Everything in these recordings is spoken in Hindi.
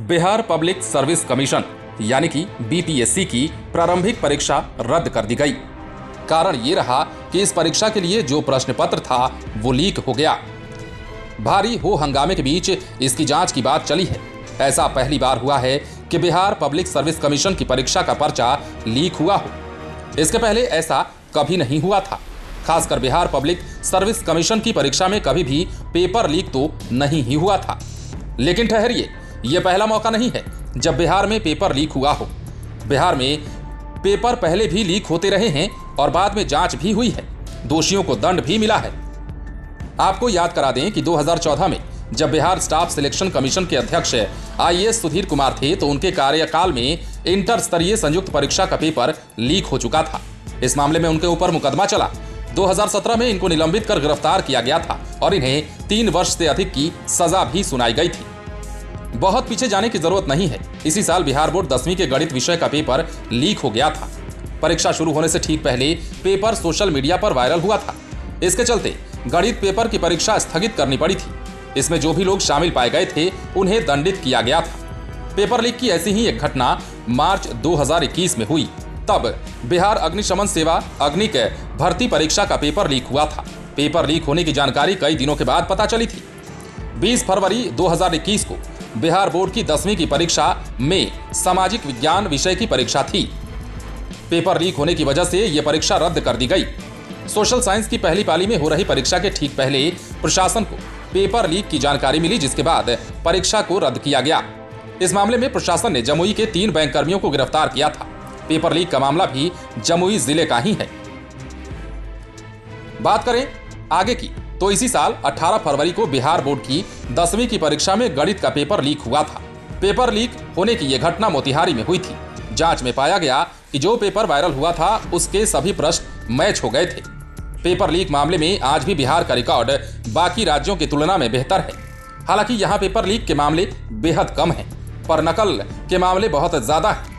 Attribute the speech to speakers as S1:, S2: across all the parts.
S1: बिहार पब्लिक सर्विस कमीशन यानी कि बीपीएससी की प्रारंभिक परीक्षा रद्द कर दी गई। कारण ये रहा कि इस परीक्षा के लिए जो प्रश्न पत्र था वो लीक हो गया। भारी हो हंगामे के बीच इसकी जांच की बात चली है। ऐसा पहली बार हुआ है कि बिहार पब्लिक सर्विस कमीशन की परीक्षा का पर्चा लीक हुआ हो। इसके पहले ऐसा कभी नहीं हुआ था। खासकर बिहार पब्लिक सर्विस कमीशन की परीक्षा में कभी भी पेपर लीक तो नहीं ही हुआ था। लेकिन ठहरिए, यह पहला मौका नहीं है जब बिहार में पेपर लीक हुआ हो। बिहार में पेपर पहले भी लीक होते रहे हैं और बाद में जांच भी हुई है। दोषियों को दंड भी मिला है। आपको याद करा दें कि 2014 में जब बिहार स्टाफ सिलेक्शन कमीशन के अध्यक्ष आईएएस सुधीर कुमार थे तो उनके कार्यकाल में इंटर स्तरीय संयुक्त परीक्षा का पेपर लीक हो चुका था। इस मामले में उनके ऊपर मुकदमा चला। 2017 में इनको निलंबित कर गिरफ्तार किया गया था और इन्हें 3 वर्ष से अधिक की सजा भी सुनाई गई थी। बहुत पीछे जाने की जरूरत नहीं है। इसी साल बिहार बोर्ड 10वीं के गणित विषय का पेपर लीक हो गया था। परीक्षा शुरू होने से ठीक पहले पेपर सोशल मीडिया पर वायरल हुआ था। इसके चलते गणित पेपर की परीक्षा स्थगित करनी पड़ी थी। इसमें जो भी लोग शामिल पाए गए थे उन्हें दंडित किया गया था। पेपर लीक की ऐसी ही एक घटना मार्च 2021 में हुई। तब बिहार अग्निशमन सेवा अग्निक भर्ती परीक्षा का पेपर लीक हुआ था। पेपर लीक होने की जानकारी कई दिनों के बाद पता चली थी। 20 फरवरी 2021 को बिहार बोर्ड की 10वीं की परीक्षा में सामाजिक विज्ञान विषय की परीक्षा थी। पेपर लीक होने की वजह से यह परीक्षा रद्द कर दी गई। सोशल साइंस की पहली पाली में हो रही परीक्षा के ठीक पहले प्रशासन को पेपर लीक की जानकारी मिली, जिसके बाद परीक्षा को रद्द किया गया। इस मामले में प्रशासन ने जमुई के 3 बैंक कर्मियों को गिरफ्तार किया था। पेपर लीक का मामला भी जमुई जिले का ही है। बात करें आगे की तो इसी साल 18 फरवरी को बिहार बोर्ड की 10वीं की परीक्षा में गणित का पेपर लीक हुआ था। पेपर लीक होने की यह घटना मोतिहारी में हुई थी। जांच में पाया गया कि जो पेपर वायरल हुआ था उसके सभी प्रश्न मैच हो गए थे। पेपर लीक मामले में आज भी बिहार का रिकॉर्ड बाकी राज्यों की तुलना में बेहतर है। हालांकि यहां पेपर लीक के मामले बेहद कम हैं, पर नकल के मामले बहुत ज्यादा हैं।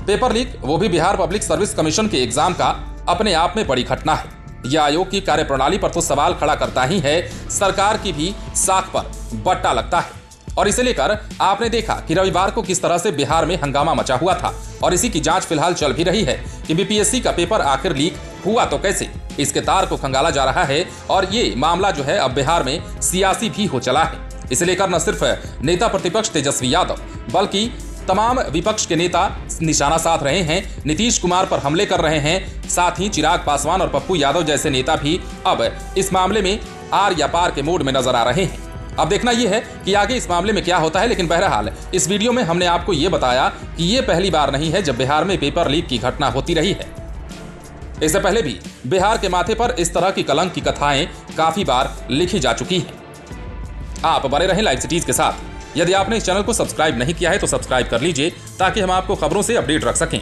S1: पेपर लीक वो भी बिहार पब्लिक सर्विस कमीशन के एग्जाम का अपने आप में बड़ी घटना है। यह आयोग की कार्यप्रणाली पर तो सवाल खड़ा करता ही है, सरकार की भी साख पर बट्टा लगता है। और इसे लेकर आपने देखा कि रविवार को किस तरह से बिहार में हंगामा मचा हुआ था और इसी की जांच फिलहाल चल भी रही है कि बीपीएससी का पेपर आखिर लीक हुआ तो कैसे। इसके तार को खंगाला जा रहा है और ये मामला जो है अब बिहार में सियासी भी हो चला है। इसे लेकर न सिर्फ नेता प्रतिपक्ष तेजस्वी यादव बल्कि तमाम विपक्ष के नेता निशाना साध रहे हैं, नीतीश कुमार पर हमले कर रहे हैं। साथ ही चिराग पासवान और पप्पू यादव जैसे नेता भी अब इस मामले में आर या पार के मोड में नजर आ रहे हैं। अब देखना यह है कि आगे इस मामले में क्या होता है। लेकिन बहरहाल इस वीडियो में हमने आपको यह बताया कि यह पहली बार नहीं है जब बिहार में पेपर लीक की घटना होती रही है। इससे पहले भी बिहार के माथे पर इस तरह की कलंक की कथाएं काफी बार लिखी जा चुकी हैं। आप बने रहें लाइव सिटीज के साथ। यदि आपने इस चैनल को सब्सक्राइब नहीं किया है तो सब्सक्राइब कर लीजिए ताकि हम आपको खबरों से अपडेट रख सकें।